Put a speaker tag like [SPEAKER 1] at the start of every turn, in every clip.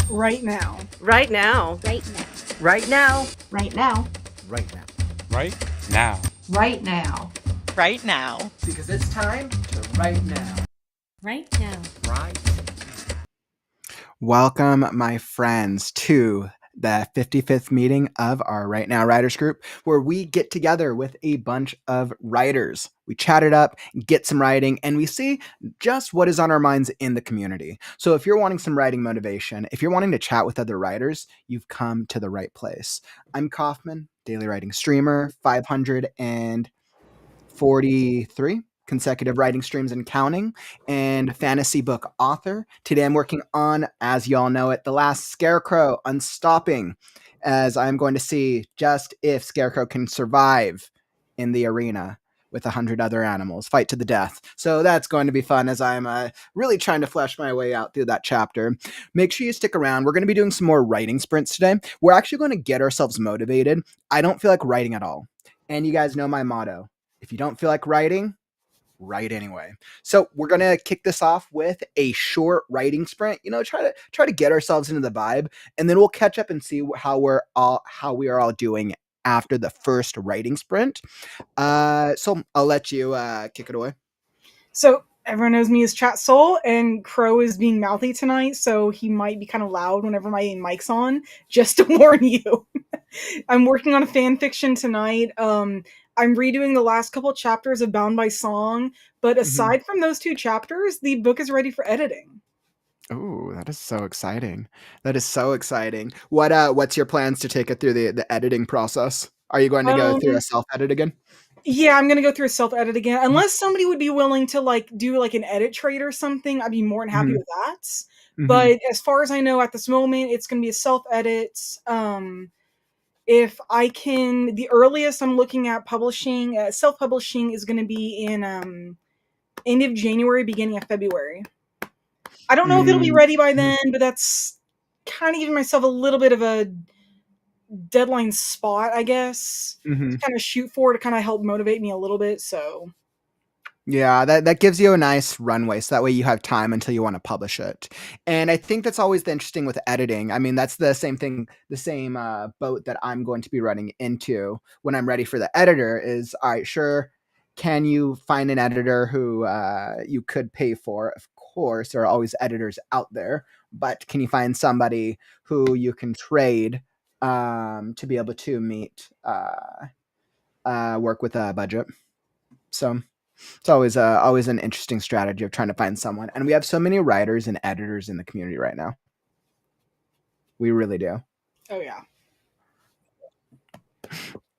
[SPEAKER 1] Right now.
[SPEAKER 2] Right now.
[SPEAKER 3] Right now.
[SPEAKER 4] Right now.
[SPEAKER 5] Right now.
[SPEAKER 4] Right now.
[SPEAKER 6] Right now.
[SPEAKER 5] Right now.
[SPEAKER 7] Right now.
[SPEAKER 4] Because it's time to right now.
[SPEAKER 3] Right now.
[SPEAKER 4] Right.
[SPEAKER 8] Welcome, my friends, to the 55th meeting of our Right Now Writers Group, where we get together with a bunch of writers. We chat it up, get some writing, and we see just what is on our minds in the community. So if you're wanting some writing motivation, if you're wanting to chat with other writers, you've come to the right place. I'm Kaufman, daily writing streamer, 543 consecutive writing streams and counting, and fantasy book author. Today I'm working on, as you all know it, The Last Scarecrow, Unstopping, as I'm going to see just if Scarecrow can survive in the arena with 100 other animals, fight to the death. So that's going to be fun as I'm really trying to flesh my way out through that chapter. Make sure you stick around. We're going to be doing some more writing sprints today. We're actually going to get ourselves motivated. I don't feel like writing at all. And you guys know my motto. If you don't feel like writing, write anyway. So we're gonna kick this off with a short writing sprint. Try to get ourselves into the vibe, and then we'll catch up and see how we are all doing after the first writing sprint. So I'll let you kick it away.
[SPEAKER 1] So everyone knows me as Chat Soul, and Crow is being mouthy tonight, so he might be kind of loud whenever my mic's on, just to warn you. I'm working on a fan fiction tonight. I'm redoing the last couple chapters of Bound by Song, but aside from those two chapters, the book is ready for editing.
[SPEAKER 8] Oh, that is so exciting. That is so exciting. What's your plans to take it through the editing process? Are you going to go through a self-edit again?
[SPEAKER 1] Yeah, I'm going to go through a self-edit again. Unless somebody would be willing to do an edit trade or something, I'd be more than happy with that. But as far as I know at this moment, it's going to be a self-edit. If I can, the earliest I'm looking at publishing, self-publishing is going to be in end of January, beginning of February. I don't know if it'll be ready by then, but that's kind of giving myself a little bit of a deadline spot, I guess, to kind of shoot for, to kind of help motivate me a little bit. So
[SPEAKER 8] yeah, that gives you a nice runway, so that way you have time until you want to publish it. And I think that's always the interesting with editing. I mean, that's the same thing, the same boat that I'm going to be running into when I'm ready for the editor is, all right, sure, can you find an editor who you could pay for? Of course, there are always editors out there, but can you find somebody who you can trade to be able to meet, work with a budget? So it's always an interesting strategy of trying to find someone. And we have so many writers and editors in the community right now. We really do.
[SPEAKER 1] Oh, yeah.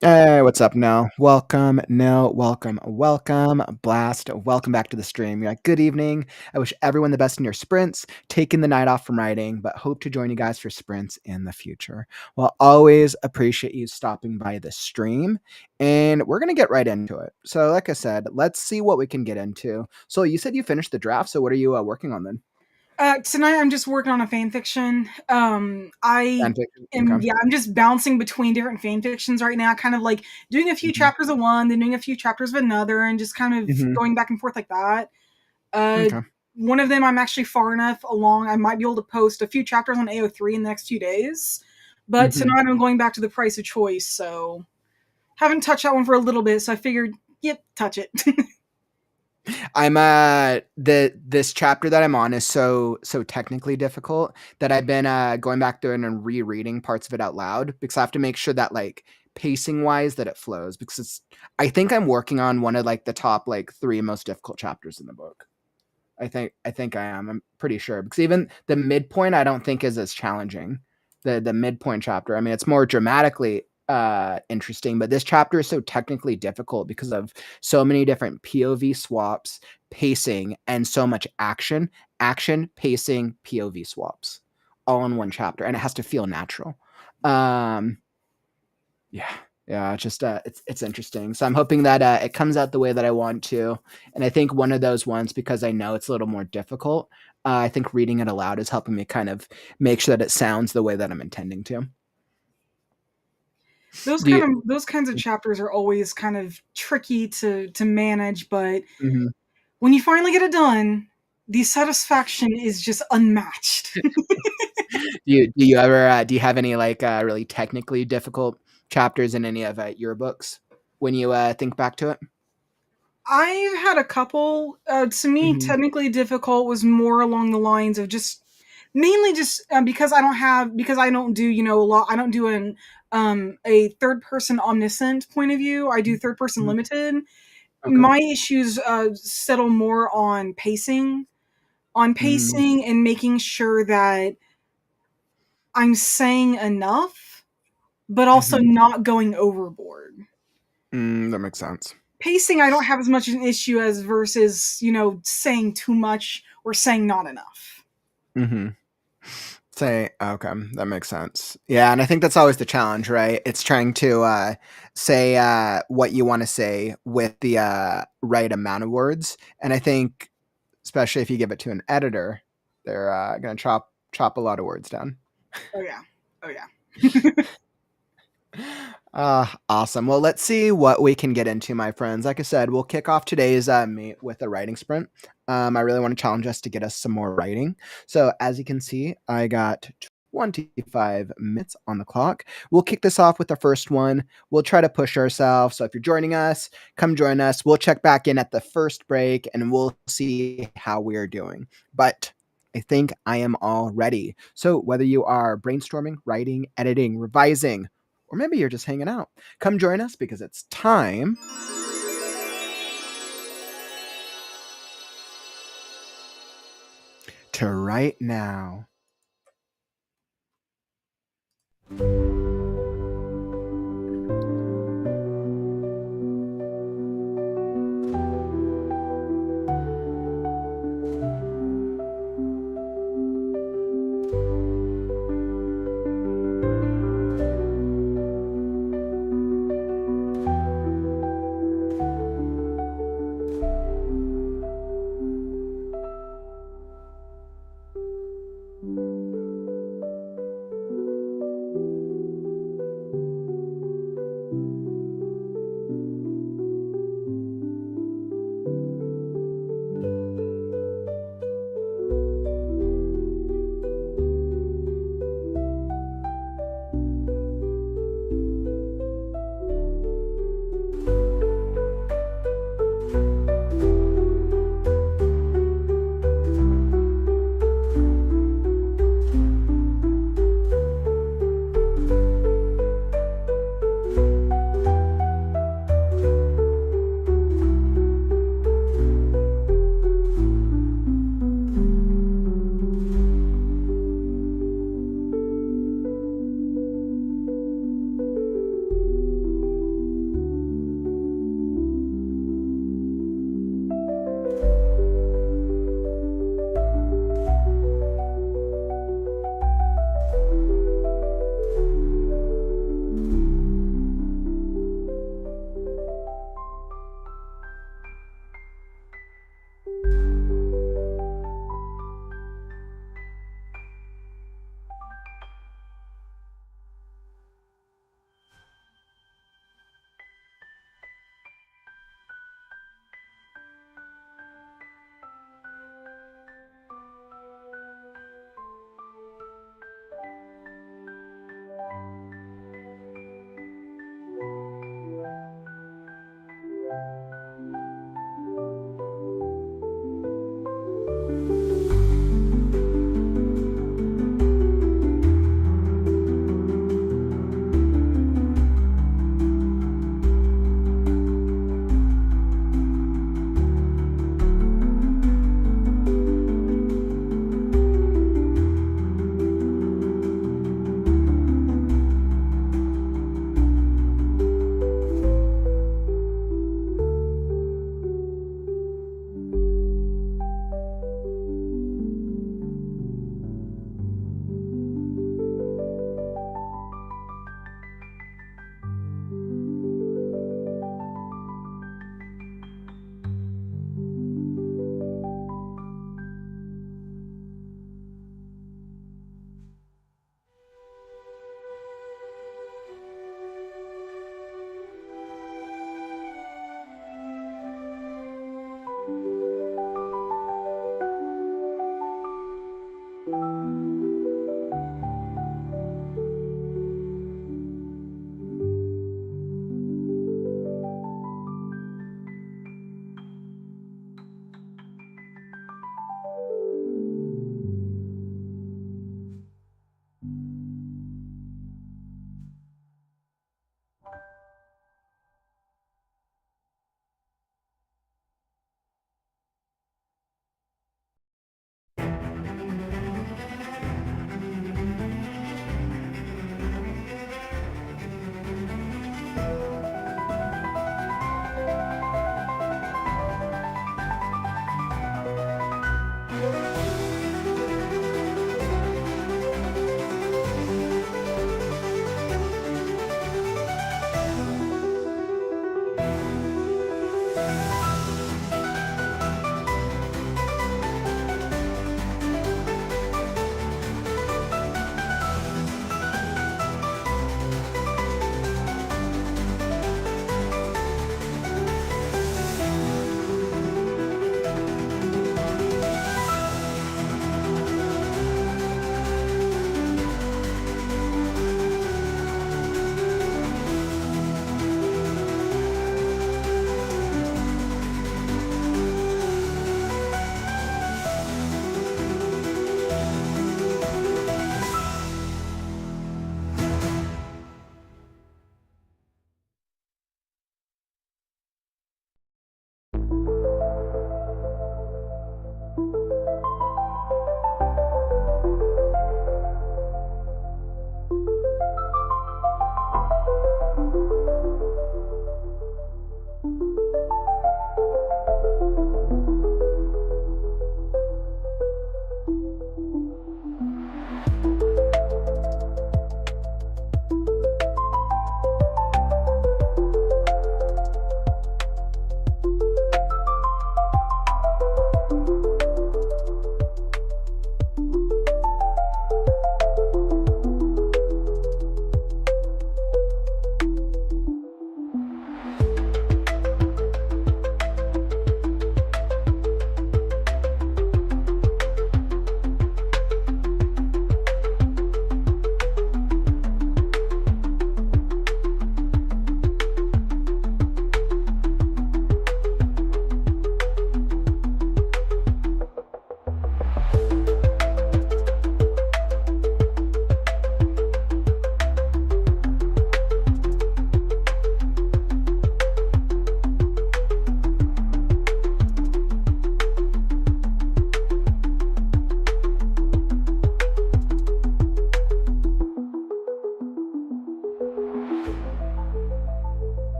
[SPEAKER 8] Hey, what's up, Nell? Welcome, Nell. Welcome. Blast. Welcome back to the stream. You're like, good evening. I wish everyone the best in your sprints, taking the night off from writing, but hope to join you guys for sprints in the future. Well, always appreciate you stopping by the stream, and we're going to get right into it. So like I said, let's see what we can get into. So you said you finished the draft, so what are you working on then?
[SPEAKER 1] Tonight I'm just working on a fan fiction. I'm just bouncing between different fan fictions right now, kind of like doing a few chapters of one, then doing a few chapters of another, and just kind of going back and forth like that. One of them I'm actually far enough along, I might be able to post a few chapters on AO3 in the next 2 days. But tonight I'm going back to the Price of Choice, so haven't touched that one for a little bit, so I figured, yep, touch it.
[SPEAKER 8] I'm this chapter that I'm on is so technically difficult that I've been going back through and rereading parts of it out loud because I have to make sure that like pacing wise that it flows, because I think I'm working on one of like the top like 3 most difficult chapters in the book. I think I am. I'm pretty sure, because even the midpoint I don't think is as challenging. The midpoint chapter, I mean, it's more dramatically interesting, but this chapter is so technically difficult because of so many different POV swaps, pacing, and so much action, pacing, POV swaps all in one chapter, and it has to feel natural. It's just it's interesting. So I'm hoping that it comes out the way that I want to, and I think one of those ones, because I know it's a little more difficult, I think reading it aloud is helping me kind of make sure that it sounds the way that I'm intending to.
[SPEAKER 1] Those kinds of chapters are always kind of tricky to manage, but when you finally get it done, the satisfaction is just unmatched.
[SPEAKER 8] Do you ever do you have any like really technically difficult chapters in any of your books when you think back to it?
[SPEAKER 1] I've had a couple. To me,
[SPEAKER 8] Hmm.
[SPEAKER 1] technically difficult was more along the lines of just mainly just because I don't do a lot. I don't do a third person omniscient point of view. I do third person
[SPEAKER 8] Hmm.
[SPEAKER 1] limited.
[SPEAKER 8] Okay.
[SPEAKER 1] My issues settle more on
[SPEAKER 8] Mm,
[SPEAKER 1] pacing and making sure that I'm saying enough, but also
[SPEAKER 8] mhm.
[SPEAKER 1] not going overboard.
[SPEAKER 8] That makes sense.
[SPEAKER 1] Pacing, I don't have as much an issue as versus, saying too much or saying not enough.
[SPEAKER 8] Mhm. Say okay, that makes sense. Yeah, and I think that's always the challenge, right? It's trying to say what you want to say with the right amount of words. And I think, especially if you give it to an editor, they're going to chop a lot of words down.
[SPEAKER 1] Oh yeah. Oh yeah.
[SPEAKER 8] Awesome. Well, let's see what we can get into, my friends. Like I said, we'll kick off today's meet with a writing sprint. I really want to challenge us to get us some more writing. So, as you can see, I got 25 minutes on the clock. We'll kick this off with the first one. We'll try to push ourselves. So, if you're joining us, come join us. We'll check back in at the first break and we'll see how we're doing. But I think I am all ready. So, whether you are brainstorming, writing, editing, revising, or maybe you're just hanging out, come join us because it's time to write now.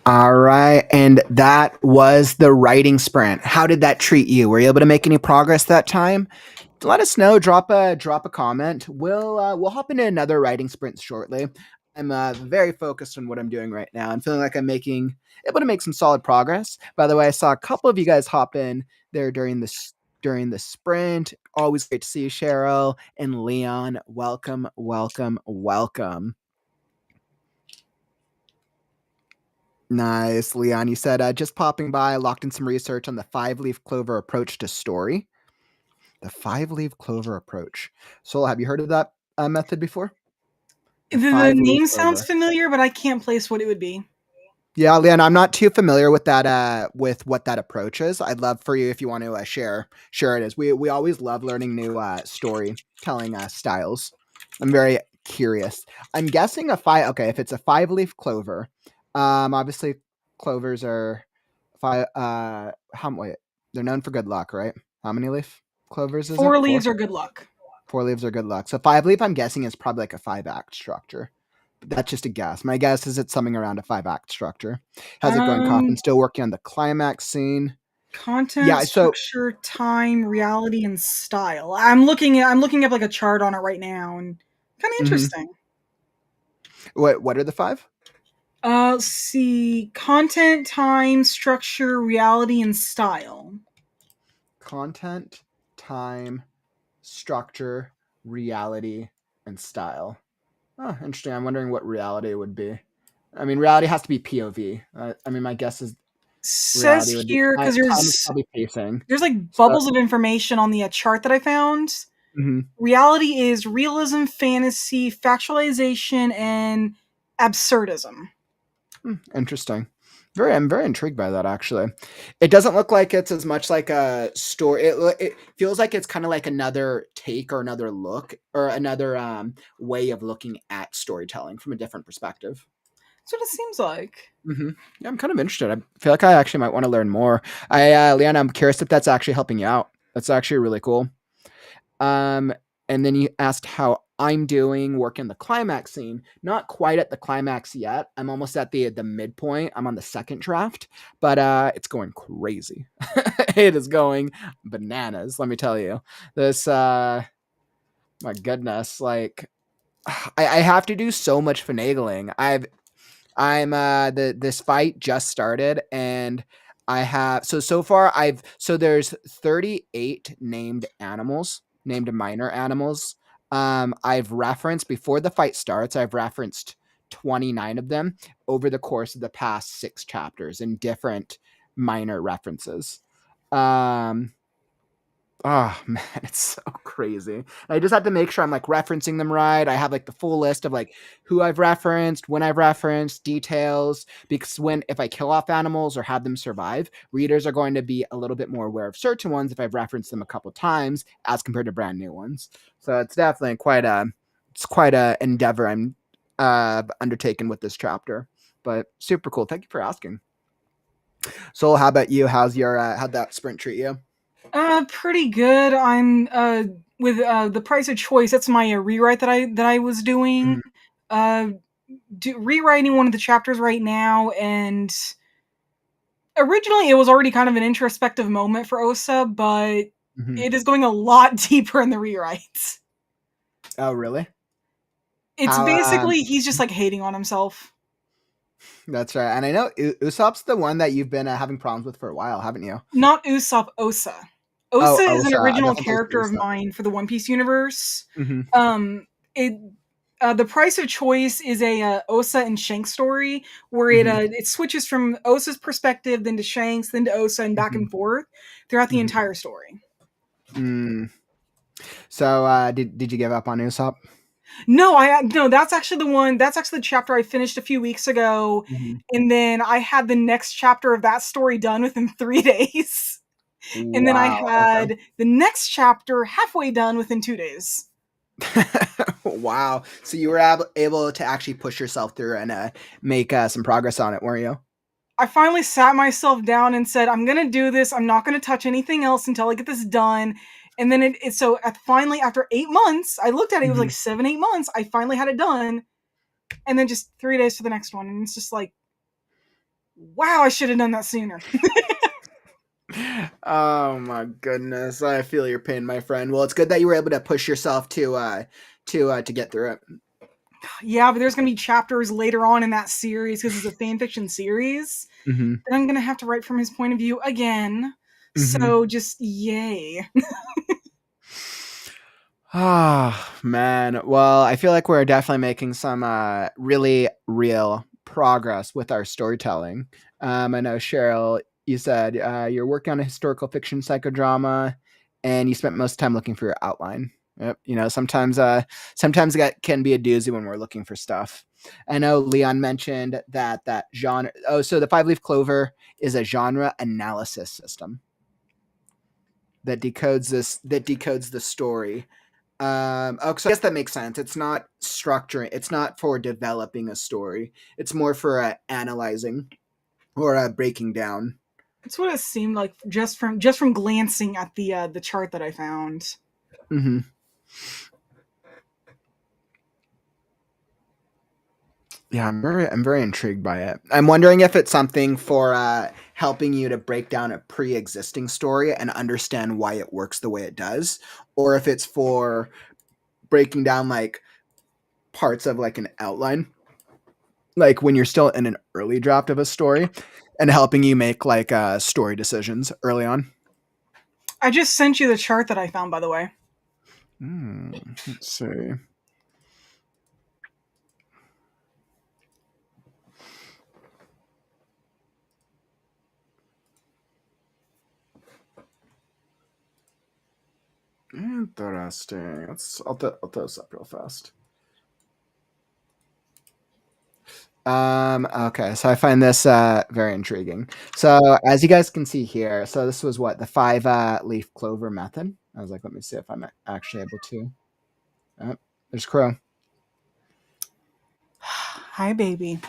[SPEAKER 8] All right, and that was the writing sprint. How did that treat you? Were you able to make any progress that time? Let us know. Drop a comment. We'll hop into another writing sprint shortly. I'm very focused on what I'm doing right now. I'm feeling like I'm able to make some solid progress. By the way, I saw a couple of you guys hop in there during the sprint. Always great to see you, Cheryl and Leon. Welcome, welcome, welcome. Nice, Leon. You said just popping by, locked in some research on the 5-leaf clover approach to story. The 5-leaf clover approach. Soul, have you heard of that method before? The
[SPEAKER 1] The
[SPEAKER 8] 5-leaf
[SPEAKER 1] name sounds
[SPEAKER 8] clover.
[SPEAKER 1] familiar, but I can't place what it would be.
[SPEAKER 8] Yeah, Leon, I'm not too familiar with that. With what that approach is. I'd love for you if you want to share it as we always love learning new storytelling styles. I'm very curious. I'm guessing okay, if it's a 5-leaf clover, obviously clovers are five. Wait, they're known for good luck, right? How many leaf clovers is it?
[SPEAKER 1] 4
[SPEAKER 8] 4.
[SPEAKER 1] leaves are good luck.
[SPEAKER 8] 4 leaves are good luck. So 5-leaf, I'm guessing, is probably like a 5-act structure. But that's just a guess. My guess is it's something around a 5-act structure. How's it going, Coffin? Still working on the climax scene.
[SPEAKER 1] Content,
[SPEAKER 8] Yeah. So
[SPEAKER 1] structure, time, reality, and style. I'm looking up like a chart on it right now, and kind of interesting.
[SPEAKER 8] What are the 5?
[SPEAKER 1] Let's see. Content, time, structure, reality, and style.
[SPEAKER 8] Content, time, structure, reality, and style. Oh, interesting. I'm wondering what reality would be. I mean, reality has to be POV. I mean, my guess is
[SPEAKER 1] Says
[SPEAKER 8] reality would be
[SPEAKER 1] here because
[SPEAKER 8] time is probably pacing.
[SPEAKER 1] there's like
[SPEAKER 8] So,
[SPEAKER 1] bubbles of information on the chart that I found. Reality is realism, fantasy, factualization, and absurdism.
[SPEAKER 8] Interesting. I'm very intrigued by that, actually. It doesn't look like it's as much like a story. It feels like it's kind of like another take or another look or another way of looking at storytelling from a different perspective.
[SPEAKER 1] That's what it seems like.
[SPEAKER 8] Yeah, I'm kind of interested. I feel like I actually might want to learn more. Leon, I'm curious if that's actually helping you out. That's actually really cool. And then you asked how I'm doing working the climax scene. Not quite at the climax yet. I'm almost at the midpoint. I'm on the second draft, but it's going crazy. It is going bananas. Let me tell you. This my goodness, like I have to do so much finagling. This fight just started and I have so far there's 38 named minor animals. I've referenced before the fight starts, I've referenced 29 of them over the course of the past 6 chapters in different minor references. Oh man, it's so crazy. And I just have to make sure I'm like referencing them right. I have like the full list of like who I've referenced, when I've referenced, details. Because if I kill off animals or have them survive, readers are going to be a little bit more aware of certain ones if I've referenced them a couple times as compared to brand new ones. So it's definitely quite a endeavor I'm undertaken with this chapter. But super cool. Thank you for asking. Soul, how about you? How'd that sprint treat you?
[SPEAKER 1] Pretty good. I'm with the price of choice. That's my rewrite that I was doing. Uh, rewriting one of the chapters right now, and originally it was already kind of an introspective moment for Osa, but it is going a lot deeper in the rewrites.
[SPEAKER 8] Oh, really?
[SPEAKER 1] It's
[SPEAKER 8] How
[SPEAKER 1] basically he's just like hating on himself.
[SPEAKER 8] That's right. And I know Usopp's the one that you've been having problems with for a while, haven't you?
[SPEAKER 1] Not Usopp, Osa.
[SPEAKER 8] Oh,
[SPEAKER 1] Osa is an
[SPEAKER 8] Osa. I
[SPEAKER 1] original
[SPEAKER 8] definitely
[SPEAKER 1] character of
[SPEAKER 8] Usopp.
[SPEAKER 1] mine for the One Piece universe.
[SPEAKER 8] Mm-hmm.
[SPEAKER 1] It the price of choice is a Osa and Shanks story where it switches from Osa's perspective, then to Shanks, then to Osa, and back and forth throughout the entire story.
[SPEAKER 8] So, did you give up on Usopp?
[SPEAKER 1] No, that's actually the one. That's actually the chapter I finished a few weeks ago, and then I had the next chapter of that story done within 3 days, and then I
[SPEAKER 8] Wow.
[SPEAKER 1] had the next chapter halfway done within 2 days.
[SPEAKER 8] Wow. So you were able to actually push yourself through and make some progress on it, weren't you?
[SPEAKER 1] I finally sat myself down and said, I'm going to do this. I'm not going to touch anything else until I get this done. And then finally, after 8 months, I looked at it, it was like 7, 8 months. I finally had it done. And then just 3 days for the next one. And it's just like, Wow, I should have done that sooner.
[SPEAKER 8] Oh my goodness, I feel your pain, my friend. Well, it's good that you were able to push yourself to get through it.
[SPEAKER 1] Yeah, but there's gonna be chapters later on in that series because it's a fan fiction series
[SPEAKER 8] Mm-hmm.
[SPEAKER 1] that I'm gonna have to write from his point of view again.
[SPEAKER 8] Mm-hmm.
[SPEAKER 1] So just yay.
[SPEAKER 8] Ah, man. Well, I feel like we're definitely making some really real progress with our storytelling. I know, Cheryl, you said you're working on a historical fiction psychodrama, and you spent most of the time looking for your outline. Yep. Sometimes that can be a doozy when we're looking for stuff. I know Leon mentioned that genre. Oh, so the five leaf clover is a genre analysis system that decodes the story. So I guess that makes sense. It's not structuring. It's not for developing a story. It's more for analyzing or breaking down.
[SPEAKER 1] That's what it seemed like just from glancing at the chart that I found.
[SPEAKER 8] Mm-hmm. Yeah, I'm very intrigued by it. I'm wondering if it's something for helping you to break down a pre-existing story and understand why it works the way it does, or if it's for breaking down like parts of like an outline, like when you're still in an early draft of a story, and helping you make like story decisions early on.
[SPEAKER 1] I just sent you the chart that I found, by the way.
[SPEAKER 8] Let's see. Interesting. I'll throw this up real fast. Okay, so I find this very intriguing. So as you guys can see here, so this was what the five leaf clover method. I was like, let me see if I'm actually able to. Oh, there's Crow.
[SPEAKER 1] Hi, baby.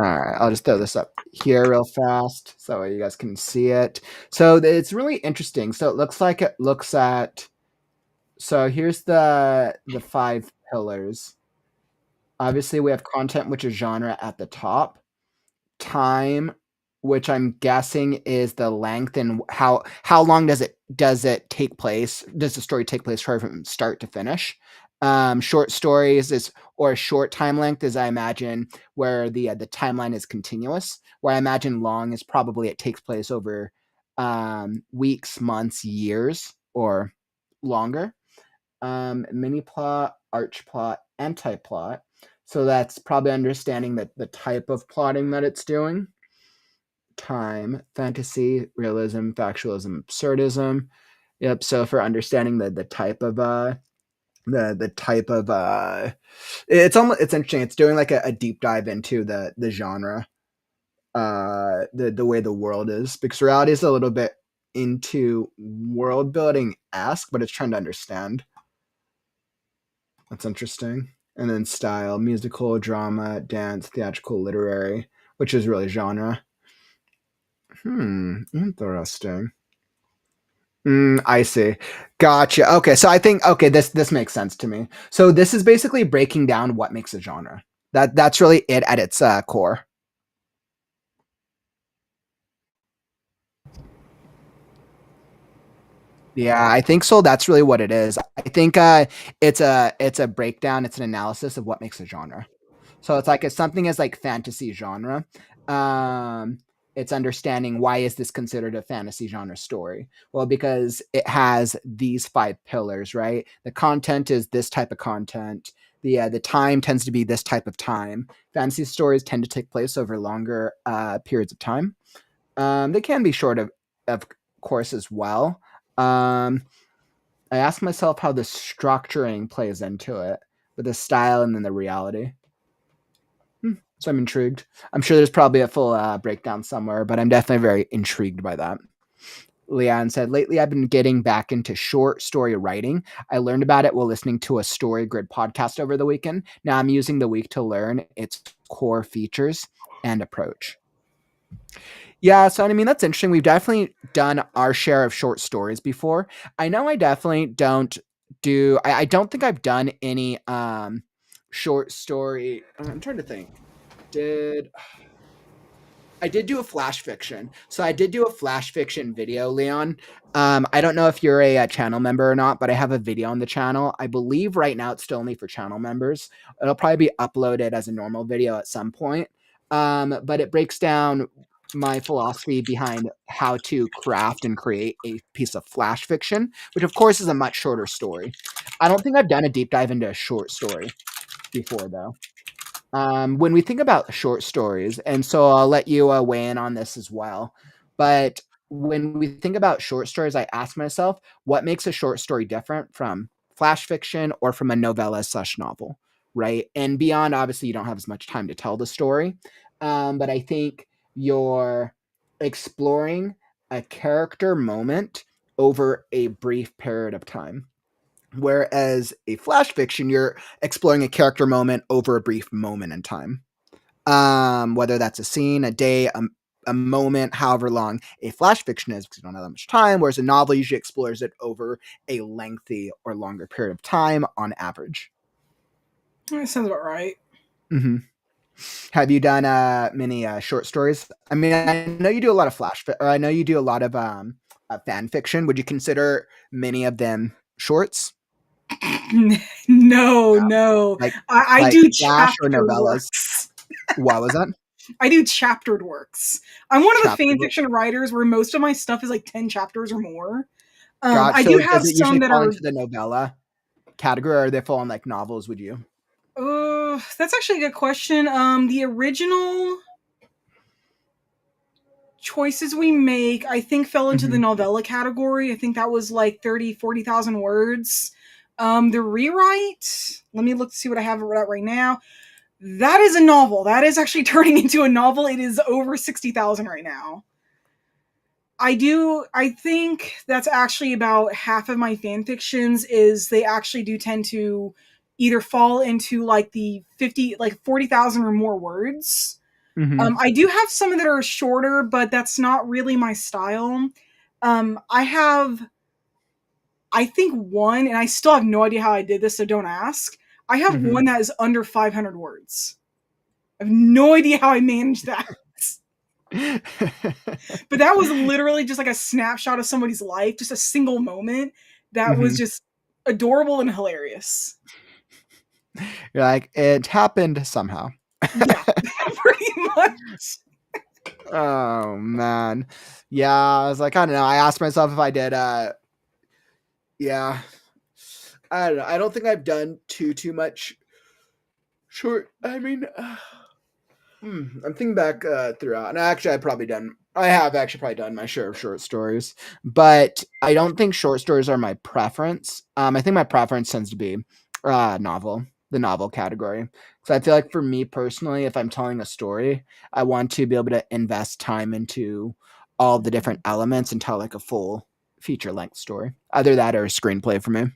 [SPEAKER 8] All right, I'll just throw this up here real fast so you guys can see it. So it's really interesting. So it looks like it looks at. So here's the five pillars. Obviously, we have content, which is genre at the top. Time, which I'm guessing is the length and how long does it take place? Does the story take place from start to finish? Short stories is or a short time length is I imagine where the timeline is continuous. Where I imagine long is probably it takes place over weeks, months, years, or longer. Mini plot, arch plot, anti plot. So that's probably understanding that the type of plotting that it's doing. Time, fantasy, realism, factualism, absurdism. Yep. So for understanding the type of the type of it's interesting. It's doing like a deep dive into the genre, the way the world is, because reality is a little bit into world building esque, but it's trying to understand. That's interesting. And then style, musical, drama, dance, theatrical, literary, which is really genre. Interesting. I see. Gotcha. Okay, so I think this makes sense to me. So this is basically breaking down what makes a genre. That's really it at its core. Yeah, I think so. That's really what it is. I think it's a breakdown. It's an analysis of what makes a genre. So it's like if something is like fantasy genre, um, it's understanding why is this considered a fantasy genre story? Well, because it has these five pillars, right? The content is this type of content. The time tends to be this type of time. Fantasy stories tend to take place over longer periods of time. They can be short of course as well. Um, I ask myself how the structuring plays into it, with the style and then the reality. So I'm intrigued. I'm sure there's probably a full breakdown somewhere, but I'm definitely very intrigued by that. Leanne said, lately I've been getting back into short story writing. I learned about it while listening to a Story Grid podcast over the weekend. Now I'm using the week to learn its core features and approach. Yeah, so I mean that's interesting. We've definitely done our share of short stories before. I know I definitely don't do I don't think I've done any short story. I'm trying to think. Did I did do a flash fiction. So I did do a flash fiction video, Leon. I don't know if you're a channel member or not, but I have a video on the channel. I believe right now it's still only for channel members. It'll probably be uploaded as a normal video at some point. But it breaks down my philosophy behind how to craft and create a piece of flash fiction, which of course is a much shorter story. I don't think I've done a deep dive into a short story before, though. When we think about short stories, and so I'll let you weigh in on this as well. But when we think about short stories, I ask myself, what makes a short story different from flash fiction or from a novella slash novel, right? And beyond, obviously, you don't have as much time to tell the story. But I think you're exploring a character moment over a brief period of time. Whereas a flash fiction, you're exploring a character moment over a brief moment in time. Whether that's a scene, a day, a moment, however long a flash fiction is, because you don't have that much time, whereas a novel usually explores it over a lengthy or longer period of time on average.
[SPEAKER 1] That sounds about right.
[SPEAKER 8] Mm-hmm. Have you done many short stories? I mean, I know you do a lot of I know you do a lot of fan fiction. Would you consider many of them shorts?
[SPEAKER 1] No,
[SPEAKER 8] Yeah.
[SPEAKER 1] no.
[SPEAKER 8] Like
[SPEAKER 1] I
[SPEAKER 8] like
[SPEAKER 1] do
[SPEAKER 8] flash or
[SPEAKER 1] chaptered
[SPEAKER 8] novellas?
[SPEAKER 1] works.
[SPEAKER 8] What was that?
[SPEAKER 1] I do chaptered works. I'm one of the
[SPEAKER 8] Chapter
[SPEAKER 1] fan
[SPEAKER 8] book.
[SPEAKER 1] fiction writers where most of my stuff is like 10 chapters or more. I do
[SPEAKER 8] So
[SPEAKER 1] have
[SPEAKER 8] does it
[SPEAKER 1] some
[SPEAKER 8] usually
[SPEAKER 1] that
[SPEAKER 8] fall
[SPEAKER 1] are.
[SPEAKER 8] into the novella category, or are they fall in like novels? Would you?
[SPEAKER 1] That's actually a good question. The original choices we make, I think, fell into the
[SPEAKER 8] Mm-hmm.
[SPEAKER 1] novella category. I think that was like 30, 40,000 words. The rewrite, let me look to see what I have right now. That is a novel. That is actually turning into a novel. It is over 60,000 right now. I think that's actually about half of my fan fictions is they actually do tend to either fall into like the 50, like 40,000 or more words.
[SPEAKER 8] Mm-hmm.
[SPEAKER 1] I do have some that are shorter, but that's not really my style. I have, I think one, and I still have no idea how I did this, so don't ask. I have
[SPEAKER 8] Mm-hmm.
[SPEAKER 1] one that is under 500 words. I have no idea how I managed that. But that was literally just like a snapshot of somebody's life, just a single moment that was
[SPEAKER 8] Mm-hmm.
[SPEAKER 1] just adorable and hilarious.
[SPEAKER 8] You're like, it happened somehow.
[SPEAKER 1] Yeah, pretty much.
[SPEAKER 8] Oh man. Yeah, I was like, I don't know. I asked myself if I did yeah. I don't know. I don't think I've done too much short. I mean, I'm thinking back throughout, and actually, I have actually probably done my share of short stories, but I don't think short stories are my preference. I think my preference tends to be the novel category. So I feel like for me personally, if I'm telling a story, I want to be able to invest time into all the different elements and tell like a full feature length story. Either that or a screenplay for me.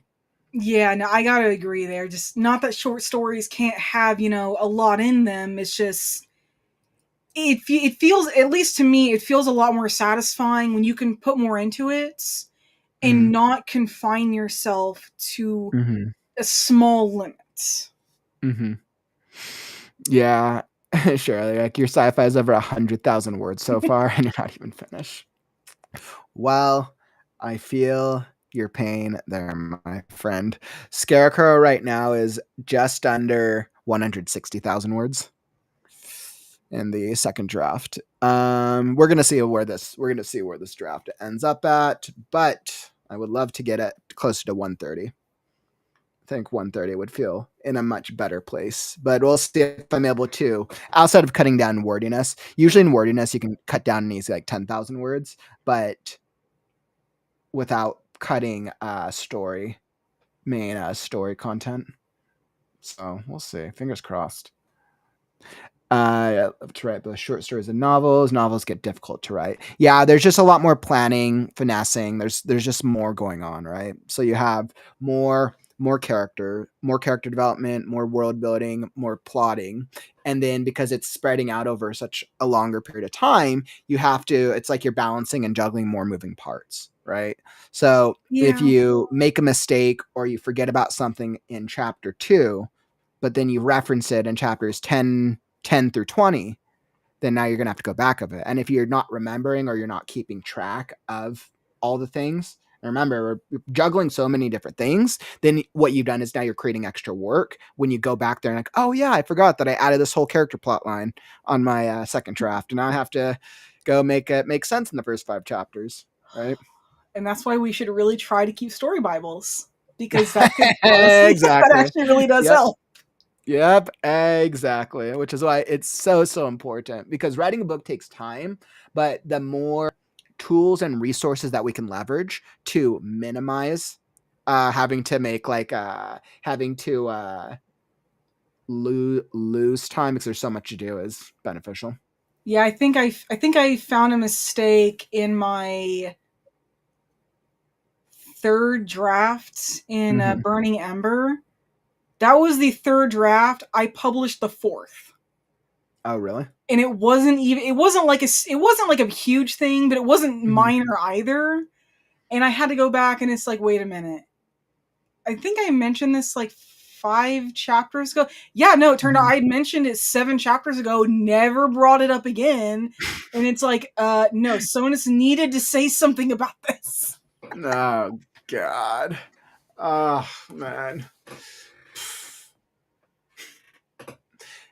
[SPEAKER 1] Yeah, no, I gotta agree there. Just not that short stories can't have, a lot in them. It's just it feels, at least to me, it feels a lot more satisfying when you can put more into it and
[SPEAKER 8] Mm-hmm.
[SPEAKER 1] not confine yourself to
[SPEAKER 8] Mm-hmm.
[SPEAKER 1] a small limit.
[SPEAKER 8] Mm-hmm. Yeah, sure. Like your sci-fi is over 100,000 words so far, and you're not even finished. Well, I feel your pain there, my friend. Scarecrow right now is just under 160,000 words in the second draft. We're gonna see where this draft ends up at, but I would love to get it closer to 130. I think 130 would feel in a much better place. But we'll see if I'm able to, outside of cutting down wordiness. Usually in wordiness, you can cut down an easy like 10,000 words, but without cutting story content. So we'll see. Fingers crossed. I love to write both short stories and novels. Novels get difficult to write. Yeah, there's just a lot more planning, finessing. There's just more going on, right? So you have more character development, more world building, more plotting. And then because it's spreading out over such a longer period of time, it's like you're balancing and juggling more moving parts, right? So if
[SPEAKER 1] Yeah.
[SPEAKER 8] you make a mistake or you forget about something in chapter 2, but then you reference it in chapters 10 through 20, then now you're going to have to go back of it. And if you're not remembering or you're not keeping track of all the things, and remember, we're juggling so many different things, then what you've done is now you're creating extra work when you go back there and like, oh yeah, I forgot that I added this whole character plot line on my second draft. And now I have to go make it make sense in the first 5 chapters, right?
[SPEAKER 1] And that's why we should really try to keep story Bibles, because that could honestly, that
[SPEAKER 8] Exactly.
[SPEAKER 1] actually really does
[SPEAKER 8] Yep.
[SPEAKER 1] help.
[SPEAKER 8] Yep, exactly. Which is why it's so important, because writing a book takes time, but the more tools and resources that we can leverage to minimize having to make like having to lose time because there's so much to do is beneficial.
[SPEAKER 1] Yeah, I think I found a mistake in my third draft in Burning Ember. That was the third draft. I published the fourth.
[SPEAKER 8] Oh, really?
[SPEAKER 1] And it wasn't like a huge thing, but it wasn't minor either. And I had to go back and it's like, wait a minute. I think I mentioned this like 5 chapters ago. Yeah, no, it turned out I had mentioned it 7 chapters ago, never brought it up again. And it's like, no, someone has needed to say something about this.
[SPEAKER 8] Oh, God. Oh, man.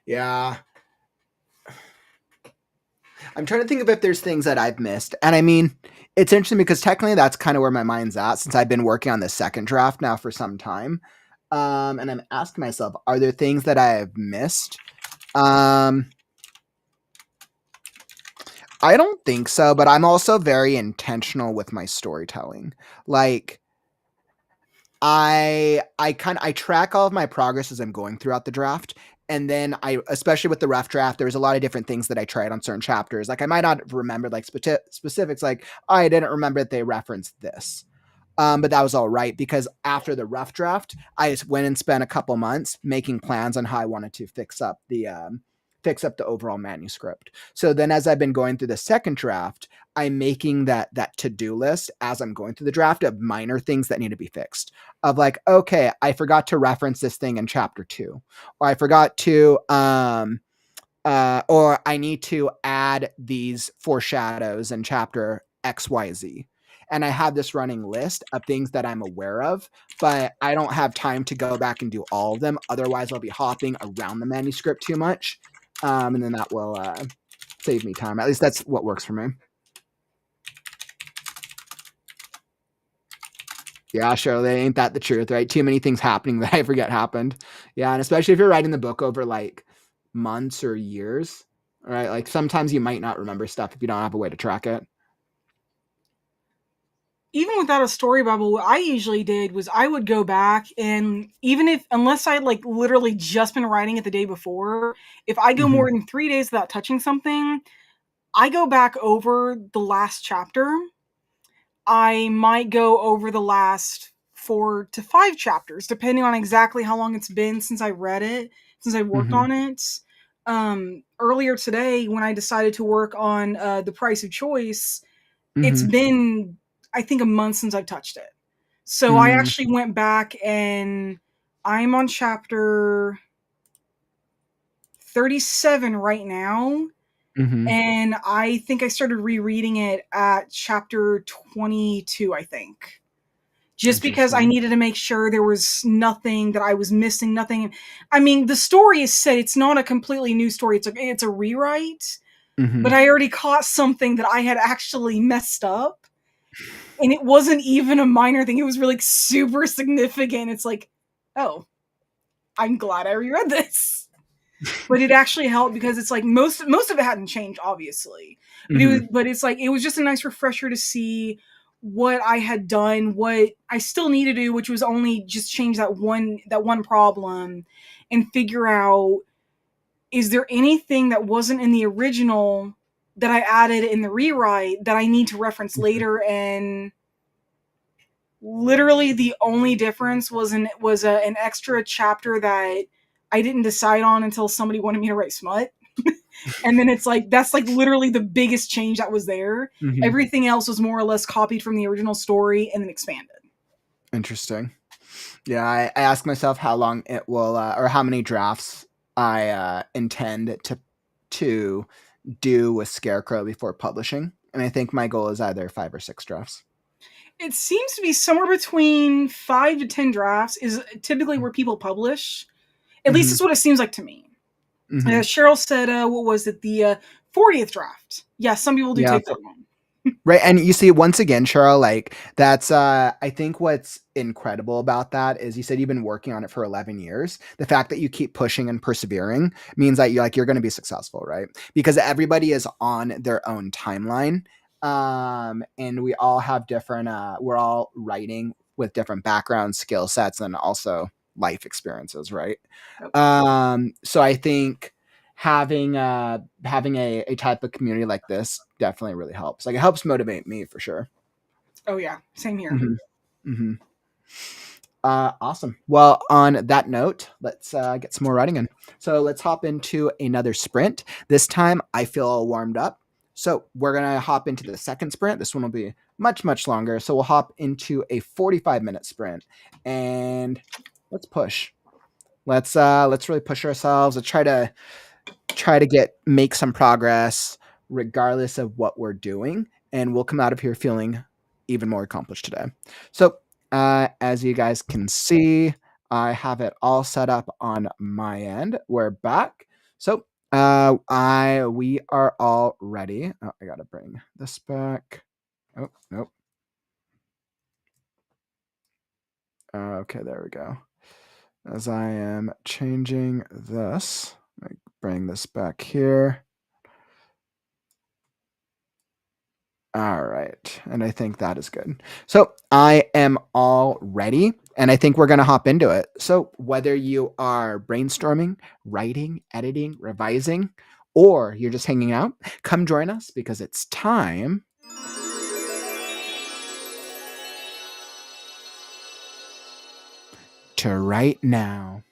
[SPEAKER 8] Yeah. I'm trying to think of if there's things that I've missed. And I mean, it's interesting because technically that's kind of where my mind's at, since I've been working on the second draft now for some time. And I'm asking myself, are there things that I have missed? I don't think so, but I'm also very intentional with my storytelling. Like, I track all of my progress as I'm going throughout the draft. And then especially with the rough draft, there was a lot of different things that I tried on certain chapters. Like I might not have remembered like specifics, like, oh, I didn't remember that they referenced this. But that was all right, because after the rough draft, I just went and spent a couple months making plans on how I wanted to fix up the overall manuscript. So then as I've been going through the second draft, I'm making that to-do list as I'm going through the draft of minor things that need to be fixed. Of like, okay, I forgot to reference this thing in chapter 2, or I forgot to or I need to add these foreshadows in chapter XYZ. And I have this running list of things that I'm aware of, but I don't have time to go back and do all of them. Otherwise, I'll be hopping around the manuscript too much. And then that will save me time. At least that's what works for me. Yeah, Shirley, ain't that the truth, right? Too many things happening that I forget happened. Yeah, and especially if you're writing the book over like months or years, right? Like sometimes you might not remember stuff if you don't have a way to track it.
[SPEAKER 1] Even without a story Bible, what I usually did was I would go back, and unless I like literally just been writing it the day before, if I go more than 3 days without touching something, I go back over the last chapter. I might go over the last 4 to 5 chapters, depending on exactly how long it's been since I read it, since I worked on it. Earlier today, when I decided to work on The Price of Choice, it's been, I think, a month since I've touched it. So I actually went back and I'm on chapter 37 right now. And I think I started rereading it at chapter 22, I think. Just because I needed to make sure there was nothing that I was missing, nothing. I mean, the story is set. It's not a completely new story. It's a rewrite. But I already caught something that I had actually messed up. And it wasn't even a minor thing. It was really super significant. It's like, oh, I'm glad I reread this. But it actually helped because it's like most of it hadn't changed, obviously. But it's like it was just a nice refresher to see what I had done, what I still need to do, which was only just change that one problem and figure out, is there anything that wasn't in the original that I added in the rewrite that I need to reference later. And literally the only difference was an extra chapter that I didn't decide on until somebody wanted me to write smut. And then it's like, that's like literally the biggest change that was there. Everything else was more or less copied from the original story and then expanded.
[SPEAKER 8] Interesting. Yeah, I ask myself how long it will, or how many drafts I intend to do with Scarecrow before publishing. And I think my goal is either 5 or 6 drafts.
[SPEAKER 1] It seems to be somewhere between 5 to 10 drafts is typically where people publish. At least
[SPEAKER 8] Mhm.
[SPEAKER 1] it's what it seems like to me.
[SPEAKER 8] Mhm.
[SPEAKER 1] Cheryl said, what was it? The 40th draft. Yeah, some people do
[SPEAKER 8] Yeah.
[SPEAKER 1] take that long.
[SPEAKER 8] Right. And you see, once again, Cheryl, like that's I think what's incredible about that is you said you've been working on it for 11 years. The fact that you keep pushing and persevering means that you're going to be successful, right? Because everybody is on their own timeline. And we all have different we're all writing with different background skill sets and also life experiences, right? So I think having a type of community like this definitely really helps. Like it helps motivate me for sure.
[SPEAKER 1] Oh yeah, same here.
[SPEAKER 8] Mm-hmm. Awesome. Well, on that note, let's get some more writing in. So let's hop into another sprint. This time I feel all warmed up. So we're going to hop into the second sprint. This one will be much, much longer. So we'll hop into a 45-minute sprint and let's push. Let's really push ourselves. Let's try to make some progress regardless of what we're doing, and we'll come out of here feeling even more accomplished today. So as you guys can see, I have it all set up on my end. We're back. So we are all ready. Oh, I gotta bring this back. Oh, nope. Okay, there we go. As I am changing this, bring this back here. All right. And I think that is good. So I am all ready and I think we're going to hop into it. So whether you are brainstorming, writing, editing, revising, or you're just hanging out, come join us because it's time to write now.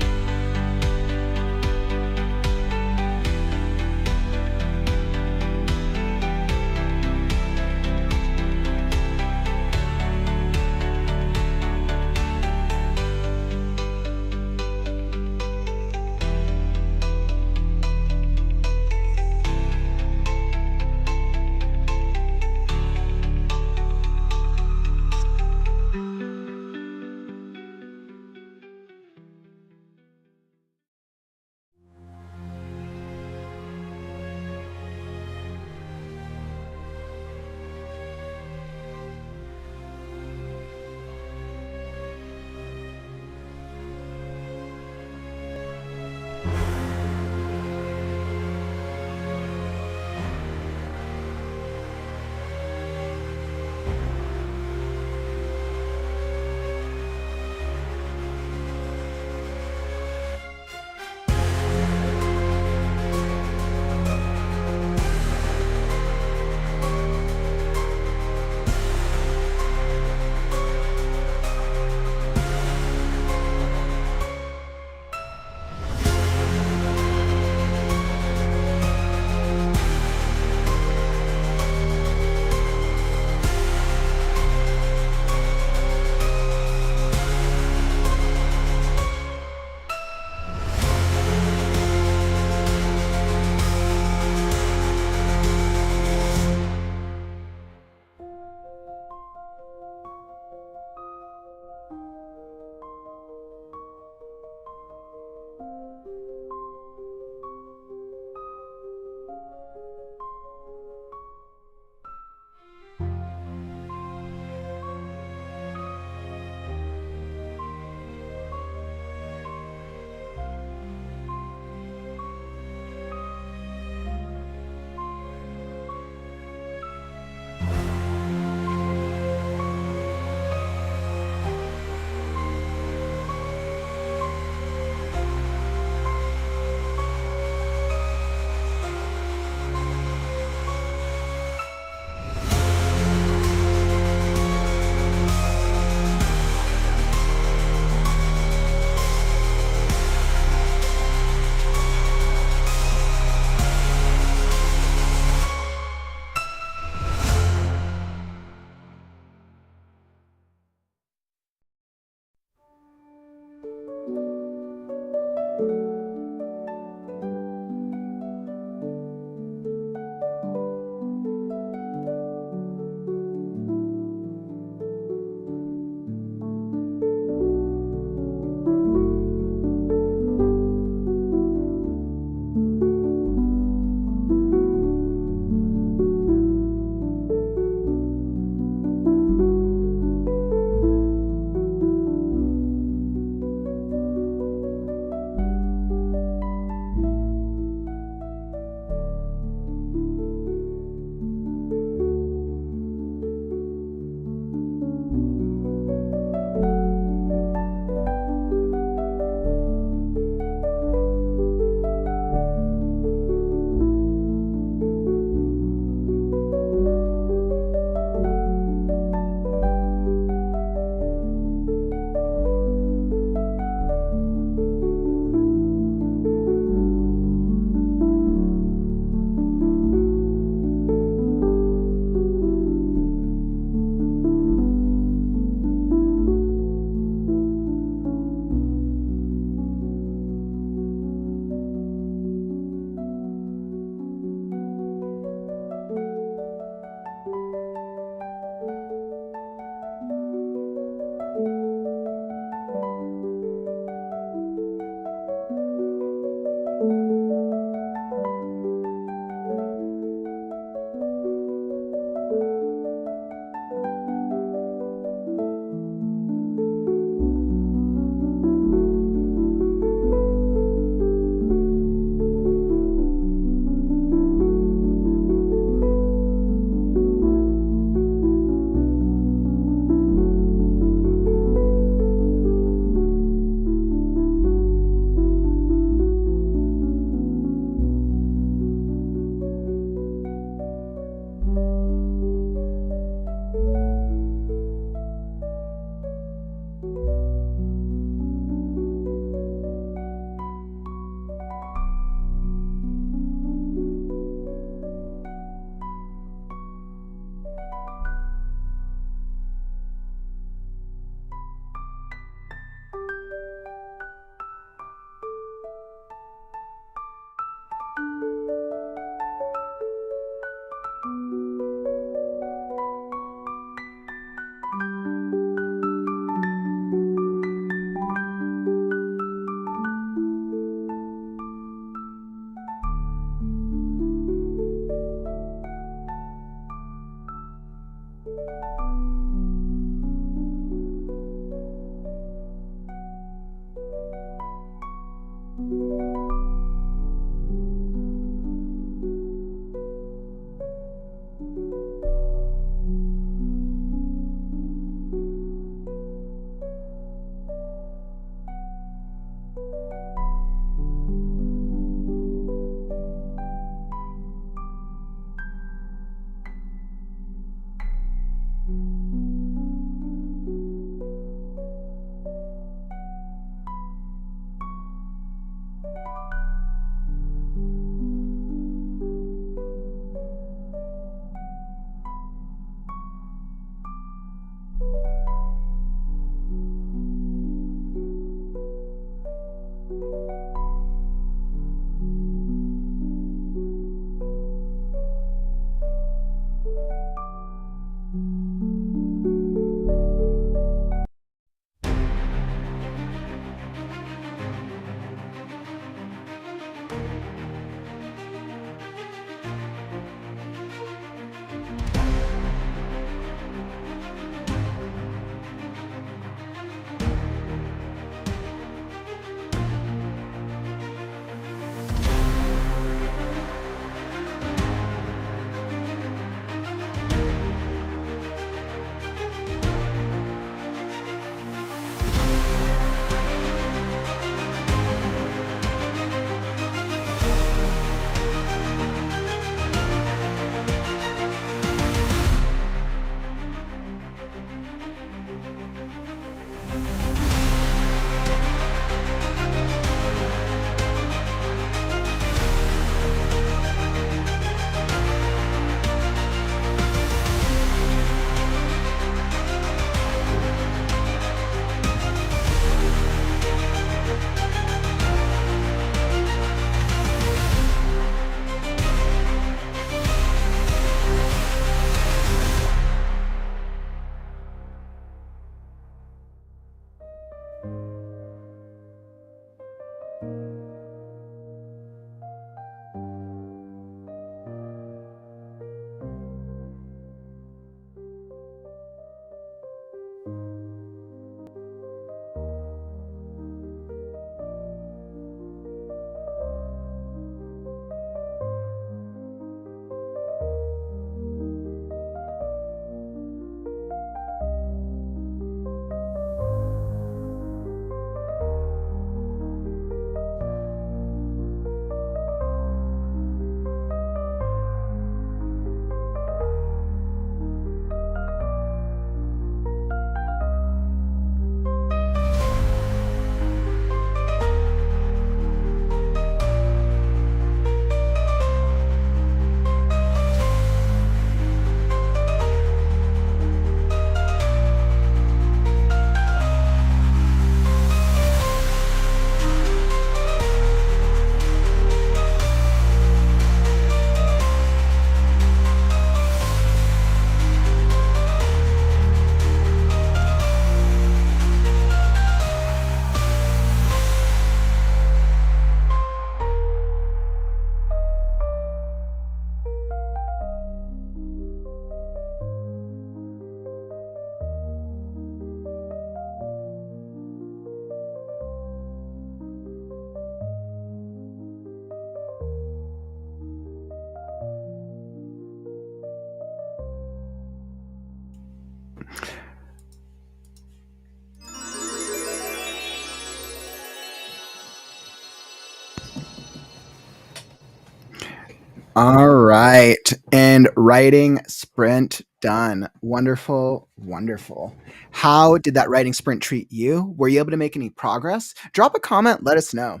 [SPEAKER 8] All right. And writing sprint done. Wonderful, wonderful. How did that writing sprint treat you? Were you able to make any progress? Drop a comment, let us know.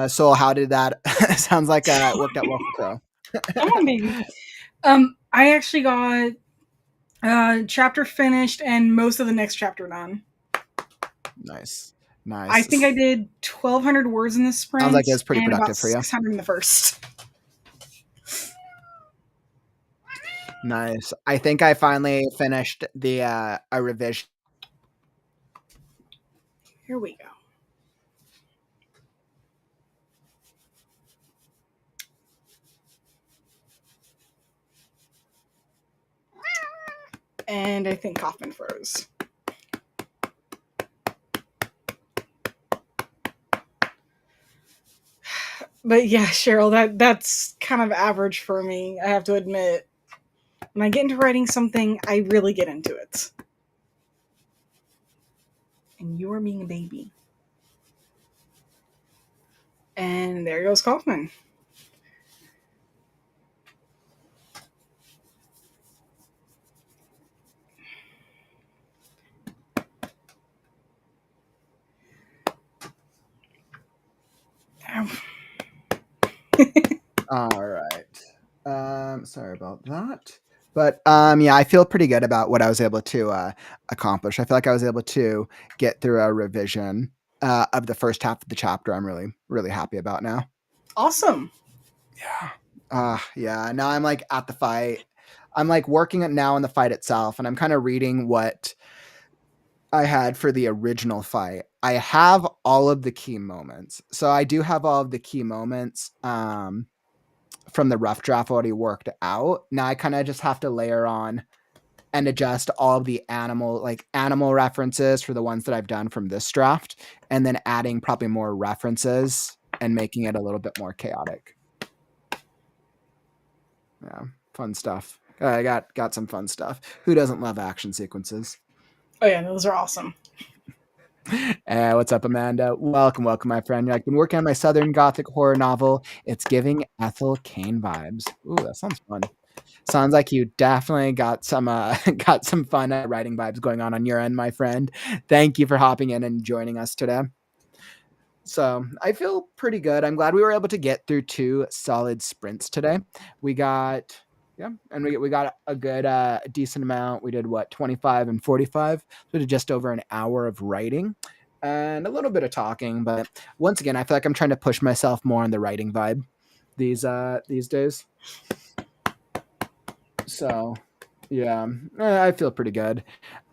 [SPEAKER 8] So how did that sounds like it worked out well for Crow.
[SPEAKER 1] Come on, baby. I actually got chapter finished and most of the next chapter done.
[SPEAKER 8] Nice.
[SPEAKER 1] I
[SPEAKER 8] Nice.
[SPEAKER 1] think I did 1,200 words in the sprint.
[SPEAKER 8] Sounds like it was pretty
[SPEAKER 1] and about
[SPEAKER 8] productive for you.
[SPEAKER 1] 600 in the first.
[SPEAKER 8] Nice. I think I finally finished the a revision.
[SPEAKER 1] Here we go. And I think Kaufman froze. But yeah, Cheryl, that's kind of average for me, I have to admit. When I get into writing something, I really get into it. And you are being a baby. And there goes Kaufman.
[SPEAKER 8] All right. Sorry about that. But yeah, I feel pretty good about what I was able to accomplish. I feel like I was able to get through a revision of the first half of the chapter. I'm really, really happy about now.
[SPEAKER 1] Awesome.
[SPEAKER 8] Yeah. Yeah. Now I'm like at the fight. I'm like working it now in the fight itself, and I'm kind of reading what I had for the original fight. I have all of the key moments. So I do have all of the key moments from the rough draft already worked out. Now I kind of just have to layer on and adjust all of the animal references for the ones that I've done from this draft, and then adding probably more references and making it a little bit more chaotic. Yeah, fun stuff. I got some fun stuff. Who doesn't love action sequences?
[SPEAKER 1] Oh yeah, those are awesome.
[SPEAKER 8] What's up, Amanda? Welcome, my friend. I've been working on my Southern Gothic horror novel. It's giving Ethel Kane vibes. Ooh, that sounds fun. Sounds like you definitely got some got some fun writing vibes going on your end, my friend. Thank you for hopping in and joining us today. So I feel pretty good. I'm glad we were able to get through 2 solid sprints today. We got and we got a good decent amount. We did 25 and 45. So we did just over an hour of writing and a little bit of talking. But once again, I feel like I'm trying to push myself more on the writing vibe these days. So yeah, I feel pretty good.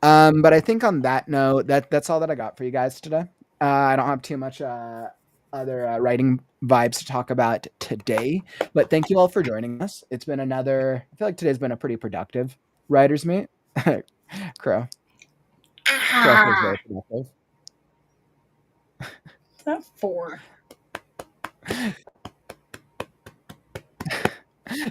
[SPEAKER 8] But I think on that note, that's all that I got for you guys today. I don't have too much other writing vibes to talk about today, but thank you all for joining us. It's been I feel like today's been a pretty productive writers meet. Crow. Crow feels very productive.
[SPEAKER 1] That's 4.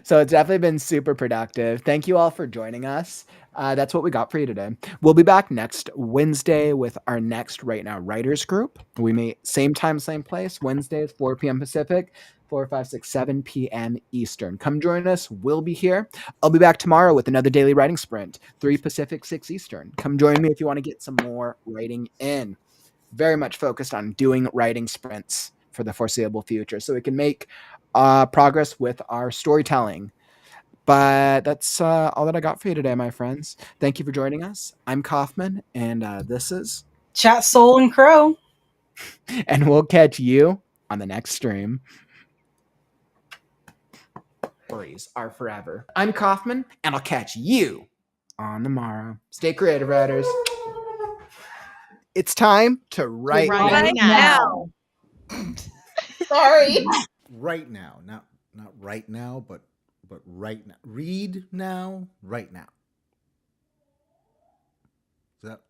[SPEAKER 8] So it's definitely been super productive. Thank you all for joining us. That's what we got for you today. We'll be back next Wednesday with our next Right Now Writers group. We meet same time, same place, Wednesdays, 4 p.m. Pacific, 4, 5, 6, 7 p.m. Eastern. Come join us. We'll be here. I'll be back tomorrow with another daily writing sprint, 3 Pacific, 6 Eastern. Come join me if you want to get some more writing in. Very much focused on doing writing sprints for the foreseeable future so we can make progress with our storytelling. But that's all that I got for you today, my friends. Thank you for joining us. I'm Kaufman, and this is
[SPEAKER 1] Chat Soul and Crow.
[SPEAKER 8] And we'll catch you on the next stream. Stories are forever. I'm Kaufman, and I'll catch you on the morrow. Stay creative, writers. It's time to write
[SPEAKER 1] now.
[SPEAKER 2] Sorry. Right now, not right now, but right now. Read now, right now. Is that